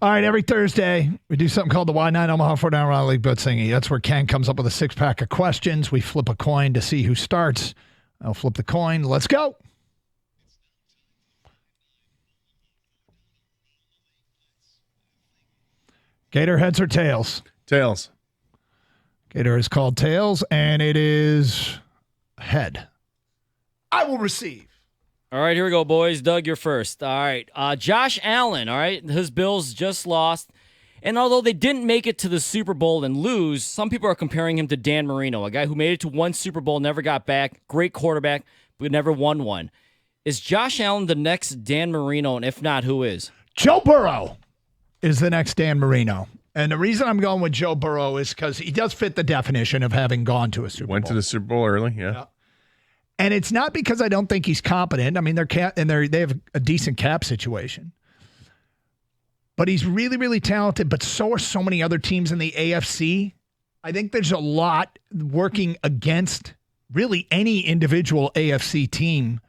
All right, every Thursday, we do something called the Y9 Omaha 49 Round League Blitz thingy. That's where Ken comes up with a six-pack of questions. We flip a coin to see who starts. I'll flip the coin. Let's go. Gator, heads or tails? Tails. Gator is called tails, and it is head. I will receive. All right, here we go, boys. Doug, you're first. All right. Josh Allen, all right? His Bills just lost. And although they didn't make it to the Super Bowl and lose, some people are comparing him to Dan Marino, a guy who made it to one Super Bowl, never got back, great quarterback, but never won one. Is Josh Allen the next Dan Marino, and if not, who is? Joe Burrow is the next Dan Marino. And the reason I'm going with Joe Burrow is because he does fit the definition of having gone to a Super Bowl. Went to the Super Bowl early, yeah. And it's not because I don't think he's competent. I mean, they have a decent cap situation. But he's really, really talented, but so are so many other teams in the AFC. I think there's a lot working against really any individual AFC team.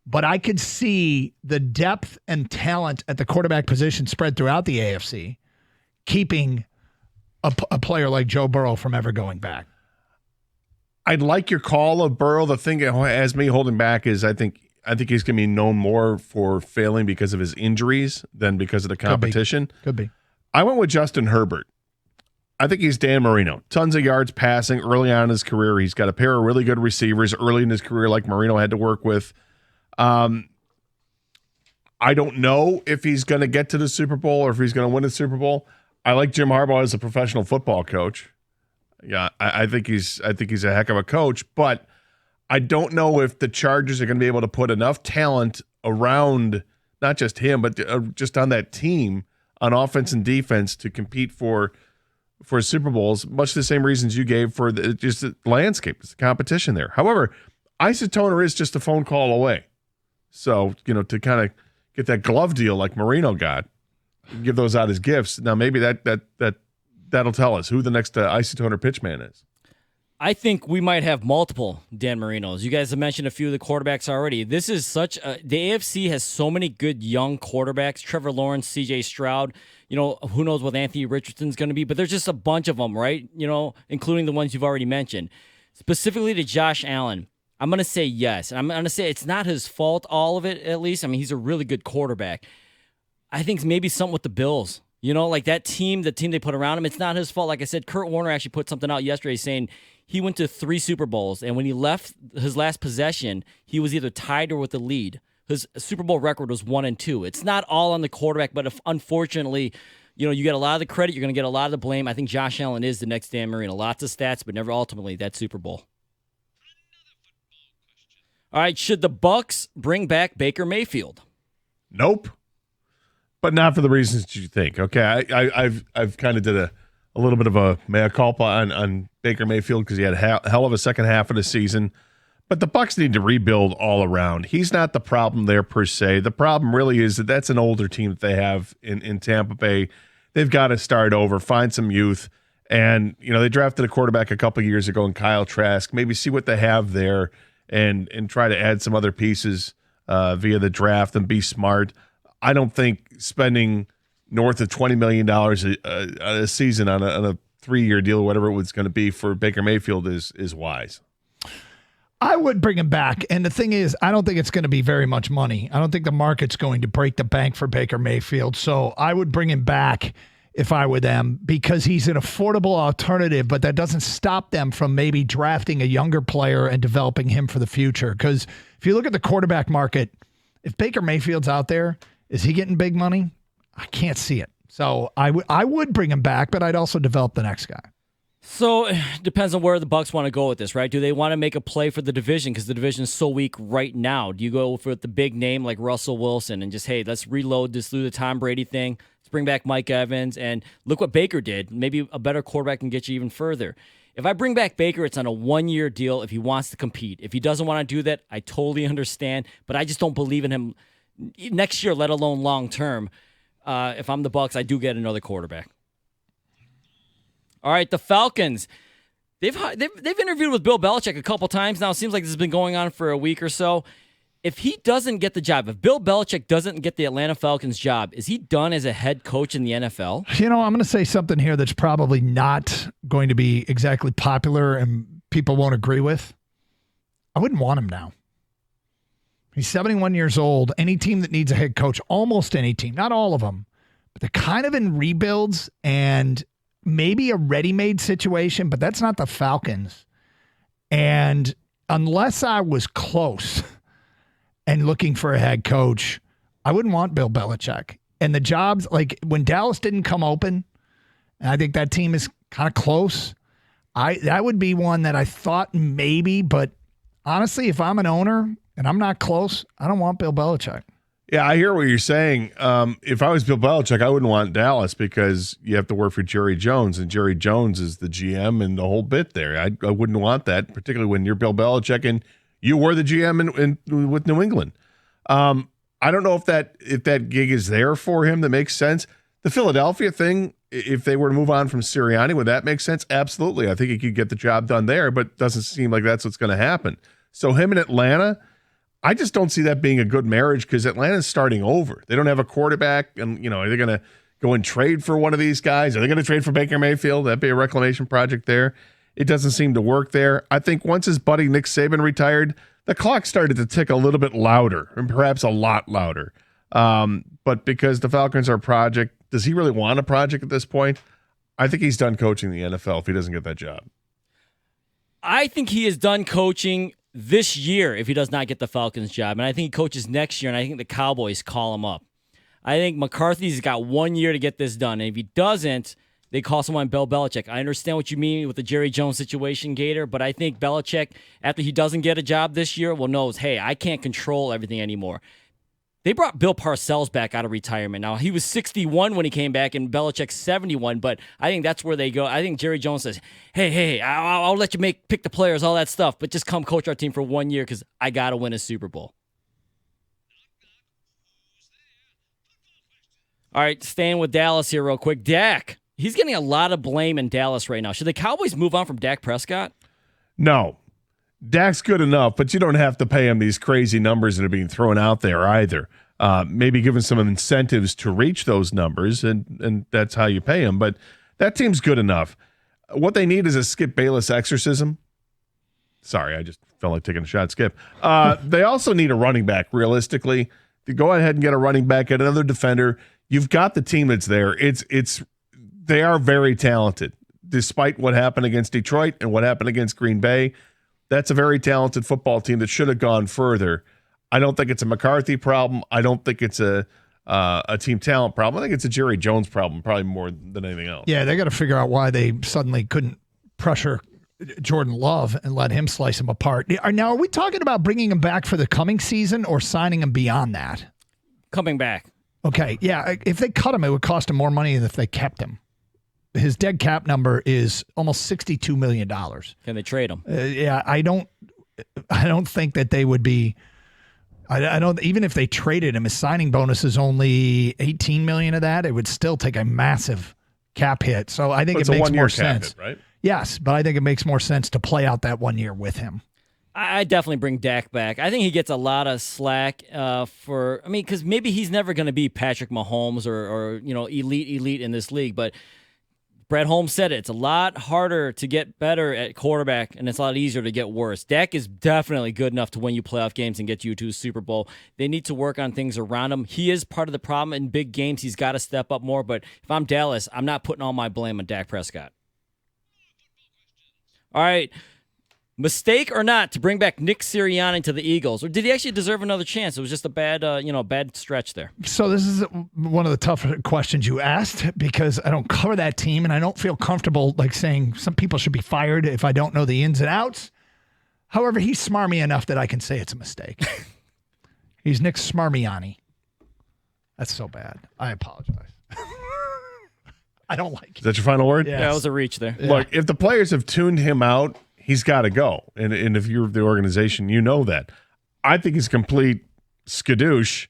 But I could see the depth and talent at the quarterback position spread throughout the AFC, keeping a player like Joe Burrow from ever going back. I'd like your call of Burrow. The thing that has me holding back is I think he's going to be known more for failing because of his injuries than because of the competition. Could be. I went with Justin Herbert. I think he's Dan Marino. Tons of yards passing early on in his career. He's got a pair of really good receivers early in his career like Marino had to work with. I don't know if he's going to get to the Super Bowl or if he's going to win the Super Bowl. I like Jim Harbaugh as a professional football coach. Yeah, I think he's a heck of a coach, but I don't know if the Chargers are going to be able to put enough talent around not just him, but just on that team on offense and defense to compete for Super Bowls. Much the same reasons you gave for just the landscape, it's the competition there. However, Isotoner is just a phone call away, so to kind of get that glove deal like Marino got, give those out as gifts. Now maybe that'll tell us who the next Isotoner pitchman is. I think we might have multiple Dan Marinos. You guys have mentioned a few of the quarterbacks already. This is the AFC has so many good young quarterbacks. Trevor Lawrence, CJ Stroud, who knows what Anthony Richardson's going to be, but there's just a bunch of them, right? Including the ones you've already mentioned. Specifically to Josh Allen, I'm going to say yes. And I'm going to say it's not his fault, all of it, at least. I mean, he's a really good quarterback. I think maybe something with the Bills. Like that team, the team they put around him, it's not his fault. Like I said, Kurt Warner actually put something out yesterday saying he went to 3 Super Bowls, and when he left his last possession, he was either tied or with the lead. His Super Bowl record was 1-2. It's not all on the quarterback, but unfortunately, you get a lot of the credit, you're going to get a lot of the blame. I think Josh Allen is the next Dan Marino. Lots of stats, but never ultimately that Super Bowl. All right, should the Bucs bring back Baker Mayfield? Nope. But not for the reasons you think. Okay, I've kind of did a little bit of a mea culpa on Baker Mayfield because he had a hell of a second half of the season. But the Bucs need to rebuild all around. He's not the problem there per se. The problem really is that's an older team that they have in Tampa Bay. They've got to start over, find some youth. And, they drafted a quarterback a couple years ago in Kyle Trask. Maybe see what they have there and try to add some other pieces via the draft and be smart. I don't think spending north of $20 million a season on a 3-year deal or whatever it was going to be for Baker Mayfield is wise. I would bring him back. And the thing is, I don't think it's going to be very much money. I don't think the market's going to break the bank for Baker Mayfield. So I would bring him back if I were them because he's an affordable alternative, but that doesn't stop them from maybe drafting a younger player and developing him for the future. Because if you look at the quarterback market, if Baker Mayfield's out there, is he getting big money? I can't see it. So I would bring him back, but I'd also develop the next guy. So it depends on where the Bucs want to go with this, right? Do they want to make a play for the division because the division is so weak right now? Do you go for the big name like Russell Wilson and just, hey, let's reload this through the Tom Brady thing. Let's bring back Mike Evans and look what Baker did. Maybe a better quarterback can get you even further. If I bring back Baker, it's on a 1-year deal if he wants to compete. If he doesn't want to do that, I totally understand, but I just don't believe in him next year, let alone long term. If I'm the Bucs, I do get another quarterback. All right, the Falcons. They've interviewed with Bill Belichick a couple times now. It seems like this has been going on for a week or so. if he doesn't get the job, if Bill Belichick doesn't get the Atlanta Falcons job, is he done as a head coach in the NFL? I'm going to say something here that's probably not going to be exactly popular and people won't agree with. I wouldn't want him now. He's 71 years old. Any team that needs a head coach, almost any team, not all of them, but they're kind of in rebuilds and maybe a ready-made situation, but that's not the Falcons. And unless I was close and looking for a head coach, I wouldn't want Bill Belichick. And the jobs, like when Dallas didn't come open, and I think that team is kind of close, that would be one that I thought maybe, but honestly, if I'm an owner and I'm not close, I don't want Bill Belichick. Yeah, I hear what you're saying. If I was Bill Belichick, I wouldn't want Dallas because you have to work for Jerry Jones, and Jerry Jones is the GM and the whole bit there. I wouldn't want that, particularly when you're Bill Belichick and you were the GM with New England. I don't know if that gig is there for him that makes sense. The Philadelphia thing, if they were to move on from Sirianni, would that make sense? Absolutely. I think he could get the job done there, but it doesn't seem like that's what's going to happen. So him in Atlanta, I just don't see that being a good marriage because Atlanta's starting over. They don't have a quarterback, and are they going to go and trade for one of these guys? Are they going to trade for Baker Mayfield? That'd be a reclamation project there. It doesn't seem to work there. I think once his buddy Nick Saban retired, the clock started to tick a little bit louder, and perhaps a lot louder. But because the Falcons are a project, does he really want a project at this point? I think he's done coaching the NFL if he doesn't get that job. I think he is done coaching this year if he does not get the Falcons job. And I think he coaches next year, and I think the Cowboys call him up. I think McCarthy's got 1 year to get this done. And if he doesn't, they call someone Bill Belichick. I understand what you mean with the Jerry Jones situation, Gator, but I think Belichick, after he doesn't get a job this year, knows, hey, I can't control everything anymore. They brought Bill Parcells back out of retirement. Now, he was 61 when he came back, and Belichick's 71, but I think that's where they go. I think Jerry Jones says, hey, I'll let you pick the players, all that stuff, but just come coach our team for 1 year because I got to win a Super Bowl. All right, staying with Dallas here real quick. Dak, he's getting a lot of blame in Dallas right now. Should the Cowboys move on from Dak Prescott? No. Dak's good enough, but you don't have to pay him these crazy numbers that are being thrown out there either. Maybe give him some incentives to reach those numbers, and that's how you pay him. But that team's good enough. What they need is a Skip Bayless exorcism. Sorry, I just felt like taking a shot, Skip. They also need a running back, realistically. To go ahead and get a running back, get another defender. You've got the team that's there. They are very talented, despite what happened against Detroit and what happened against Green Bay. That's a very talented football team that should have gone further. I don't think it's a McCarthy problem. I don't think it's a team talent problem. I think it's a Jerry Jones problem, probably more than anything else. Yeah, they got to figure out why they suddenly couldn't pressure Jordan Love and let him slice him apart. Now, are we talking about bringing him back for the coming season or signing him beyond that? Coming back. Okay, yeah. If they cut him, it would cost him more money than if they kept him. His dead cap number is almost $62 million. Can they trade him? Yeah, I don't think that they would be. I don't. Even if they traded him, his signing bonus is only $18 million of that. It would still take a massive cap hit. So I think it makes more sense, hit, right? Yes, but I think it makes more sense to play out that 1 year with him. I definitely bring Dak back. I think he gets a lot of slack because maybe he's never going to be Patrick Mahomes or elite in this league, but Brett Holmes said it. It's a lot harder to get better at quarterback, and it's a lot easier to get worse. Dak is definitely good enough to win you playoff games and get you to a Super Bowl. They need to work on things around him. He is part of the problem in big games. He's got to step up more, but if I'm Dallas, I'm not putting all my blame on Dak Prescott. All right. Mistake or not to bring back Nick Sirianni to the Eagles, or did he actually deserve another chance? It was just a bad stretch there. So this is one of the tougher questions you asked because I don't cover that team and I don't feel comfortable saying some people should be fired if I don't know the ins and outs. However, he's smarmy enough that I can say it's a mistake. He's Nick Smarmiani. That's so bad. I apologize. I don't like it. Is that your final word? Yeah, that was a reach there. Yeah. Look, if the players have tuned him out, he's got to go. And if you're the organization, you know that. I think he's complete skadoosh,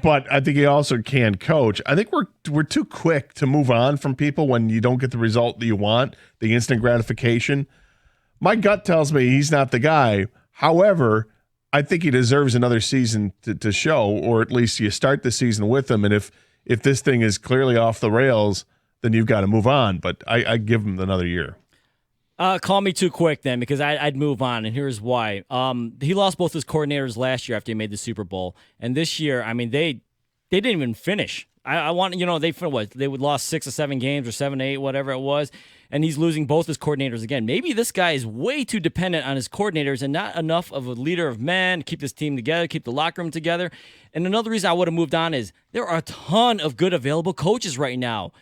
but I think he also can coach. I think we're too quick to move on from people when you don't get the result that you want, the instant gratification. My gut tells me he's not the guy. However, I think he deserves another season to show, or at least you start the season with him. And if this thing is clearly off the rails, then you've got to move on. But I give him another year. Call me too quick then, because I'd move on, and here's why. He lost both his coordinators last year after he made the Super Bowl, and this year, I mean, they didn't even finish. I want, they would lost 6 or 7 games or 7 to 8, whatever it was, and he's losing both his coordinators again. Maybe this guy is way too dependent on his coordinators and not enough of a leader of men to keep this team together, keep the locker room together. And another reason I would have moved on is there are a ton of good available coaches right now.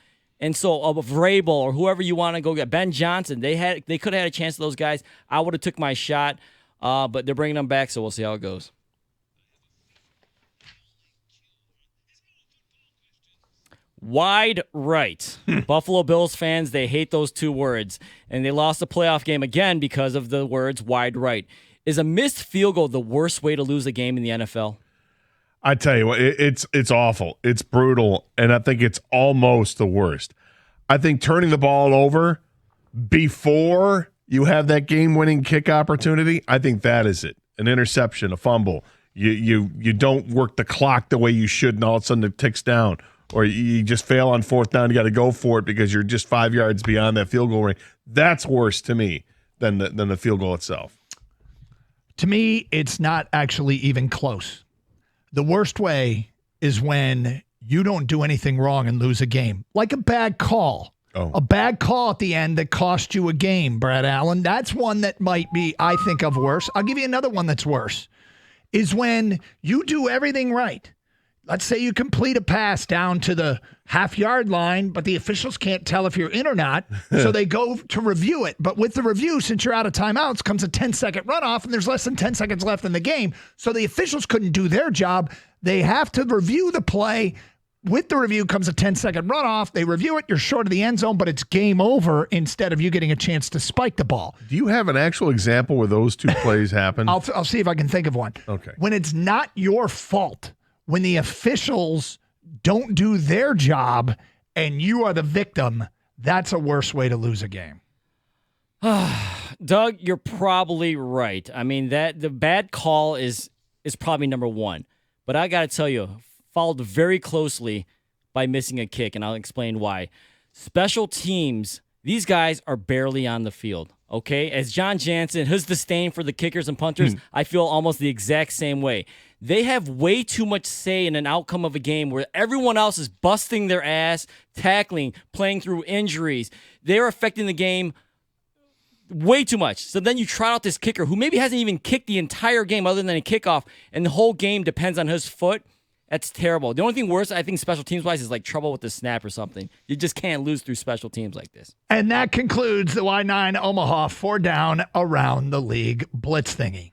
And so of Vrabel or whoever you want to go get, Ben Johnson, they could have had a chance to those guys. I would have took my shot, but they're bringing them back, so we'll see how it goes. Wide right. Buffalo Bills fans, they hate those 2 words, and they lost a playoff game again because of the words wide right. Is a missed field goal the worst way to lose a game in the NFL? I tell you what, it's awful. It's brutal, and I think it's almost the worst. I think turning the ball over before you have that game-winning kick opportunity, I think that is it. An interception, a fumble. You don't work the clock the way you should, and all of a sudden it ticks down. Or you just fail on 4th down, you got to go for it because you're just 5 yards beyond that field goal range. That's worse to me than the field goal itself. To me, it's not actually even close. The worst way is when you don't do anything wrong and lose a game. Like a bad call. Oh. A bad call at the end that cost you a game, Brad Allen. That's one that might be, I think, of worse. I'll give you another one that's worse. Is when you do everything right. Let's say you complete a pass down to the half-yard line, but the officials can't tell if you're in or not, so they go to review it. But with the review, since you're out of timeouts, comes a 10-second runoff, and there's less than 10 seconds left in the game. So the officials couldn't do their job. They have to review the play. With the review comes a 10-second runoff. They review it. You're short of the end zone, but it's game over instead of you getting a chance to spike the ball. Do you have an actual example where those 2 plays happen? I'll see if I can think of one. Okay. When it's not your fault, when the officials don't do their job and you are the victim, that's a worse way to lose a game. Doug, you're probably right. I mean, that the bad call is probably number 1. But I got to tell you, followed very closely by missing a kick, and I'll explain why. Special teams, these guys are barely on the field, okay? As John Jansen, his disdain for the kickers and punters, I feel almost the exact same way. They have way too much say in an outcome of a game where everyone else is busting their ass, tackling, playing through injuries. They're affecting the game way too much. So then you try out this kicker who maybe hasn't even kicked the entire game other than a kickoff, and the whole game depends on his foot. That's terrible. The only thing worse, I think, special teams-wise, is like trouble with the snap or something. You just can't lose through special teams like this. And that concludes the Y9 Omaha 4 down around the league blitz thingy.